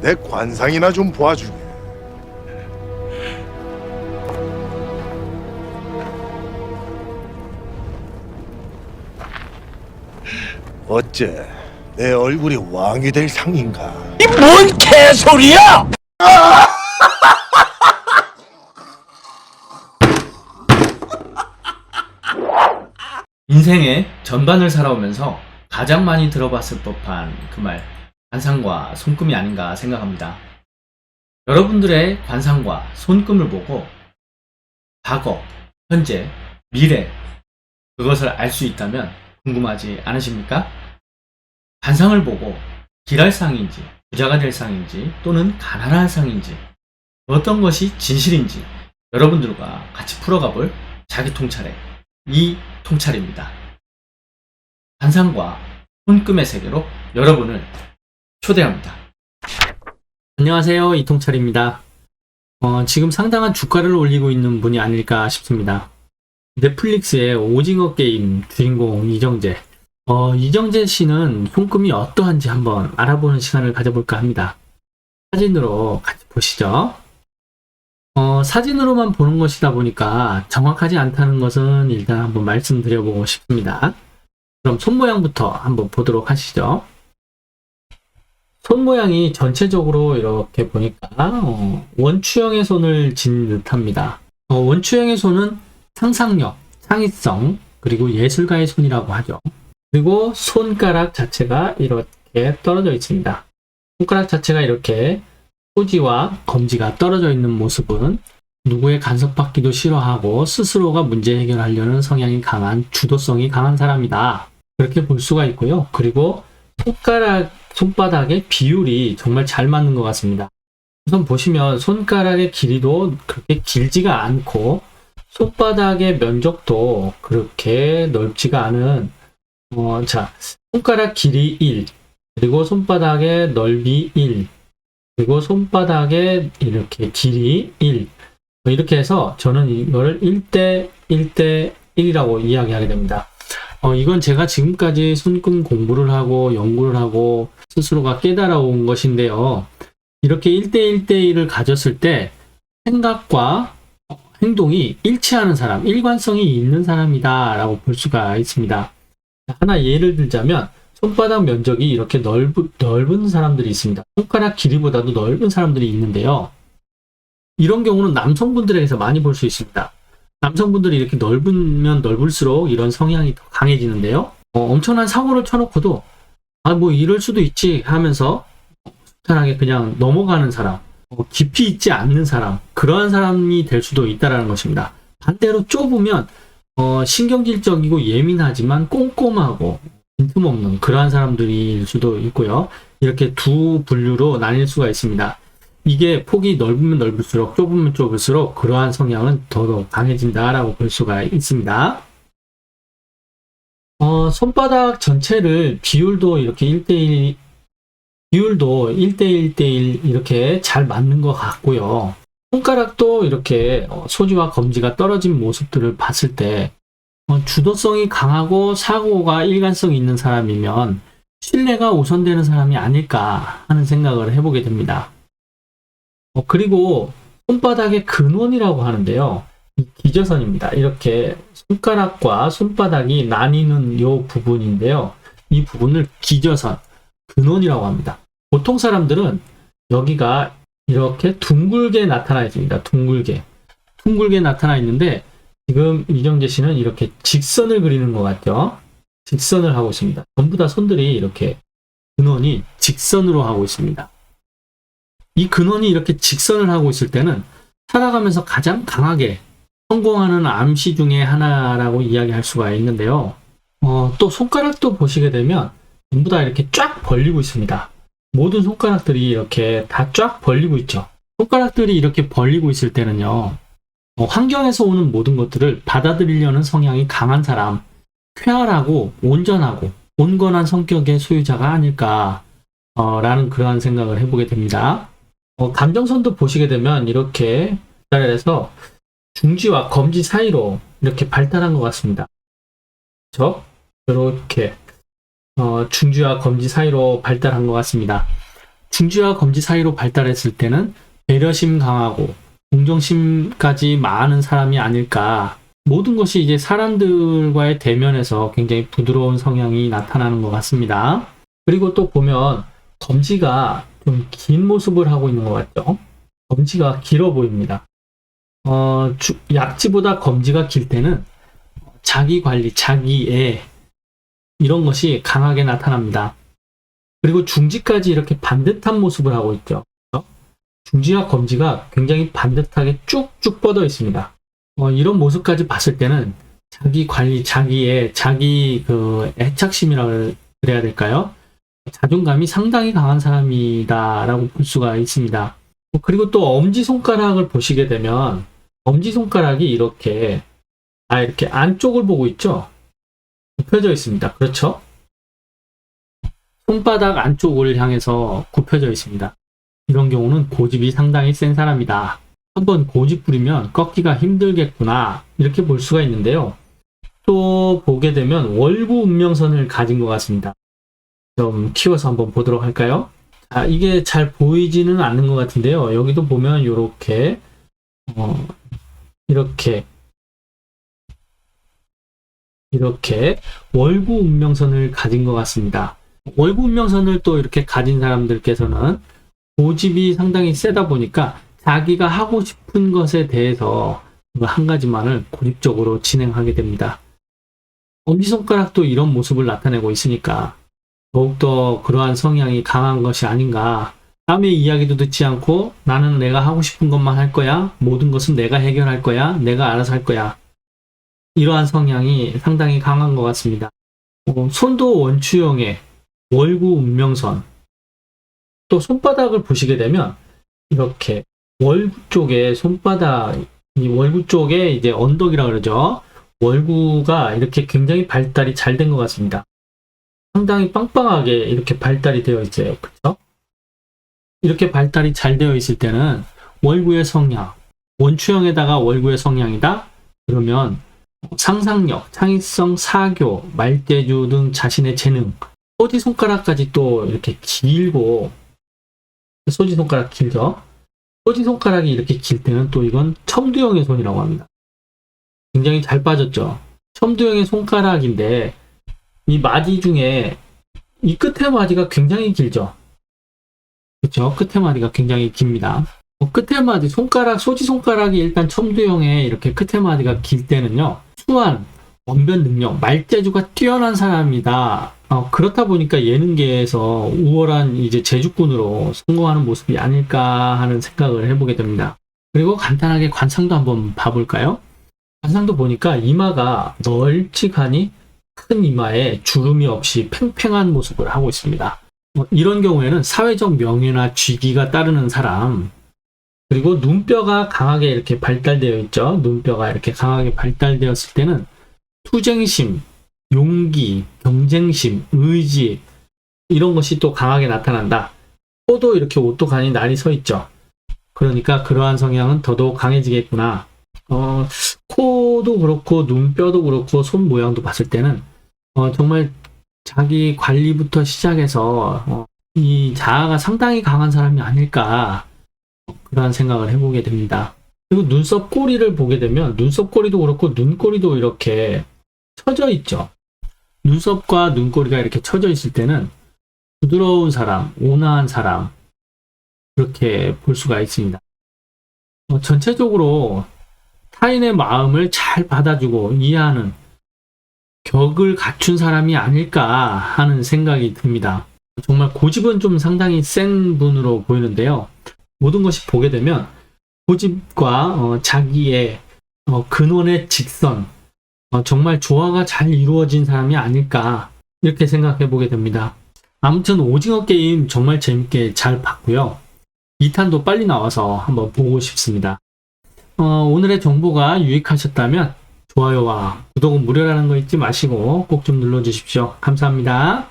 내 관상이나 좀 보아주게. 어째 내 얼굴이 왕이 될 상인가? 이 뭔 개소리야! 인생의 전반을 살아오면서 가장 많이 들어봤을 법한 그 말, 관상과 손금이 아닌가 생각합니다. 여러분들의 관상과 손금을 보고 과거, 현재, 미래 그것을 알 수 있다면 궁금하지 않으십니까? 관상을 보고 길할 상인지, 부자가 될 상인지, 또는 가난할 상인지, 어떤 것이 진실인지 여러분들과 같이 풀어가 볼 자기 통찰의 이 통찰입니다. 관상과 손금의 세계로 여러분을 초대합니다. 안녕하세요, 이통찰입니다. 지금 상당한 주가를 올리고 있는 분이 아닐까 싶습니다. 넷플릭스의 오징어 게임 주인공 이정재. 이정재 씨는 손금이 어떠한지 한번 알아보는 시간을 가져볼까 합니다. 사진으로 같이 보시죠. 사진으로만 보는 것이다 보니까 정확하지 않다는 것은 일단 한번 말씀드려보고 싶습니다. 그럼 손 모양부터 한번 보도록 하시죠. 손 모양이 전체적으로 이렇게 보니까 원추형의 손을 진 듯합니다. 원추형의 손은 상상력, 창의성, 그리고 예술가의 손이라고 하죠. 그리고 손가락 자체가 이렇게 떨어져 있습니다. 손가락 자체가 이렇게 소지와 검지가 떨어져 있는 모습은 누구의 간섭받기도 싫어하고 스스로가 문제 해결하려는 성향이 강한, 주도성이 강한 사람이다. 그렇게 볼 수가 있고요. 그리고 손바닥의 비율이 정말 잘 맞는 것 같습니다. 우선 보시면 손가락의 길이도 그렇게 길지가 않고 손바닥의 면적도 그렇게 넓지가 않은 손가락 길이 1, 그리고 손바닥의 넓이 1, 그리고 손바닥의 이렇게 길이 1, 이렇게 해서 저는 이거를 1대 1대 1이라고 이야기하게 됩니다. 이건 제가 지금까지 손금 공부를 하고 연구를 하고 스스로가 깨달아 온 것인데요. 이렇게 1대 1대 1을 가졌을 때 생각과 행동이 일치하는 사람, 일관성이 있는 사람이다 라고 볼 수가 있습니다. 하나 예를 들자면 손바닥 면적이 이렇게 넓은 사람들이 있습니다. 손가락 길이보다도 넓은 사람들이 있는데요. 이런 경우는 남성분들에게서 많이 볼 수 있습니다. 남성분들이 이렇게 넓으면 넓을수록 이런 성향이 더 강해지는데요. 엄청난 사고를 쳐놓고도 뭐 이럴 수도 있지 하면서 순탄하게 그냥 넘어가는 사람, 깊이 있지 않는 사람, 그러한 사람이 될 수도 있다는 것입니다. 반대로 좁으면 신경질적이고 예민하지만 꼼꼼하고 빈틈없는 그러한 사람들일 수도 있고요. 이렇게 두 분류로 나뉠 수가 있습니다. 이게 폭이 넓으면 넓을수록 좁으면 좁을수록 그러한 성향은 더더욱 강해진다라고 볼 수가 있습니다. 손바닥 전체를 비율도 이렇게 1대1, 비율도 1대1, 1대1 이렇게 잘 맞는 것 같고요. 손가락도 이렇게 소지와 검지가 떨어진 모습들을 봤을 때 주도성이 강하고 사고가 일관성이 있는 사람이면 신뢰가 우선되는 사람이 아닐까 하는 생각을 해보게 됩니다. 그리고 손바닥의 근원이라고 하는데요. 이 기저선입니다. 이렇게 손가락과 손바닥이 나뉘는 이 부분인데요. 이 부분을 기저선, 근원이라고 합니다. 보통 사람들은 여기가 이렇게 둥글게 나타나 있습니다. 둥글게 나타나 있는데 지금 이정재 씨는 이렇게 직선을 그리는 것 같죠? 직선을 하고 있습니다. 전부 다 손들이 이렇게 근원이 직선으로 하고 있습니다. 이 근원이 이렇게 직선을 하고 있을 때는 살아가면서 가장 강하게 성공하는 암시 중에 하나라고 이야기할 수가 있는데요. 또 손가락도 보시게 되면 전부 다 이렇게 쫙 벌리고 있습니다. 모든 손가락들이 이렇게 다 쫙 벌리고 있죠. 손가락들이 이렇게 벌리고 있을 때는요. 환경에서 오는 모든 것들을 받아들이려는 성향이 강한 사람, 쾌활하고 온전하고 온건한 성격의 소유자가 아닐까 라는 그러한 생각을 해보게 됩니다. 감정선도 보시게 되면 이렇게 발달해서 중지와 검지 사이로 이렇게 발달한 것 같습니다. 그렇죠? 이렇게 중지와 검지 사이로 발달한 것 같습니다. 중지와 검지 사이로 발달했을 때는 배려심 강하고 동정심까지 많은 사람이 아닐까. 모든 것이 이제 사람들과의 대면에서 굉장히 부드러운 성향이 나타나는 것 같습니다. 그리고 또 보면 검지가 좀 긴 모습을 하고 있는 것 같죠? 검지가 길어 보입니다. 약지보다 검지가 길 때는 자기 관리, 자기애 이런 것이 강하게 나타납니다. 그리고 중지까지 이렇게 반듯한 모습을 하고 있죠. 중지와 검지가 굉장히 반듯하게 쭉쭉 뻗어 있습니다. 이런 모습까지 봤을 때는 자기 관리, 자기의 자기 그 애착심이라고 그래야 될까요? 자존감이 상당히 강한 사람이다라고 볼 수가 있습니다. 그리고 또 엄지손가락을 보시게 되면 엄지손가락이 이렇게 이렇게 안쪽을 보고 있죠? 굽혀져 있습니다. 그렇죠? 손바닥 안쪽을 향해서 굽혀져 있습니다. 이런 경우는 고집이 상당히 센 사람이다. 한번 고집 부리면 꺾기가 힘들겠구나 이렇게 볼 수가 있는데요. 또 보게 되면 월구 운명선을 가진 것 같습니다. 좀 키워서 한번 보도록 할까요? 이게 잘 보이지는 않는 것 같은데요. 여기도 보면 이렇게 이렇게 월구 운명선을 가진 것 같습니다. 월구 운명선을 또 이렇게 가진 사람들께서는 고집이 상당히 세다 보니까 자기가 하고 싶은 것에 대해서 한 가지만을 고집적으로 진행하게 됩니다. 엄지손가락도 이런 모습을 나타내고 있으니까 더욱더 그러한 성향이 강한 것이 아닌가. 남의 이야기도 듣지 않고 나는 내가 하고 싶은 것만 할 거야. 모든 것은 내가 해결할 거야. 내가 알아서 할 거야. 이러한 성향이 상당히 강한 것 같습니다. 손도 원추형의 월구 운명선. 또 손바닥을 보시게 되면 이렇게 월구 쪽에 손바닥, 이 월구 쪽에 이제 언덕이라 그러죠. 월구가 이렇게 굉장히 발달이 잘 된 것 같습니다. 상당히 빵빵하게 이렇게 발달이 되어 있어요. 그렇죠? 이렇게 발달이 잘 되어 있을 때는 월구의 성향, 원추형에다가 월구의 성향이다? 그러면 상상력, 창의성, 사교, 말재주 등 자신의 재능, 소지손가락까지 또 이렇게 길고, 소지손가락 길죠? 소지손가락이 이렇게 길 때는 또 이건 첨두형의 손이라고 합니다. 굉장히 잘 빠졌죠? 첨두형의 손가락인데 이 마디 중에 이 끝에 마디가 굉장히 길죠? 그렇죠? 끝에 마디가 굉장히 깁니다. 끝에 마디, 소지손가락이 일단 첨두형의 이렇게 끝에 마디가 길 때는요, 수완, 언변 능력, 말재주가 뛰어난 사람이다. 그렇다 보니까 예능계에서 우월한 이제 재주꾼으로 성공하는 모습이 아닐까 하는 생각을 해보게 됩니다. 그리고 간단하게 관상도 한번 봐볼까요? 관상도 보니까 이마가 널찍하니 큰 이마에 주름이 없이 팽팽한 모습을 하고 있습니다. 이런 경우에는 사회적 명예나 직위가 따르는 사람, 그리고 눈뼈가 강하게 이렇게 발달되어 있죠. 눈뼈가 이렇게 강하게 발달되었을 때는 투쟁심, 용기, 경쟁심, 의지 이런 것이 또 강하게 나타난다. 코도 이렇게 오똑하니 날이 서 있죠. 그러니까 그러한 성향은 더더욱 강해지겠구나. 코도 그렇고 눈뼈도 그렇고 손 모양도 봤을 때는 정말 자기 관리부터 시작해서 이 자아가 상당히 강한 사람이 아닐까 그러한 생각을 해보게 됩니다. 그리고 눈썹 꼬리를 보게 되면 눈썹 꼬리도 그렇고 눈꼬리도 이렇게 처져 있죠. 눈썹과 눈꼬리가 이렇게 처져 있을 때는 부드러운 사람, 온화한 사람 그렇게 볼 수가 있습니다. 전체적으로 타인의 마음을 잘 받아주고 이해하는 격을 갖춘 사람이 아닐까 하는 생각이 듭니다. 정말 고집은 좀 상당히 센 분으로 보이는데요. 모든 것이 보게 되면 고집과 자기의 근원의 직선, 정말 조화가 잘 이루어진 사람이 아닐까 이렇게 생각해 보게 됩니다. 아무튼 오징어 게임 정말 재밌게 잘 봤고요. 2탄도 빨리 나와서 한번 보고 싶습니다. 오늘의 정보가 유익하셨다면 좋아요와 구독은 무료라는 거 잊지 마시고 꼭 좀 눌러주십시오. 감사합니다.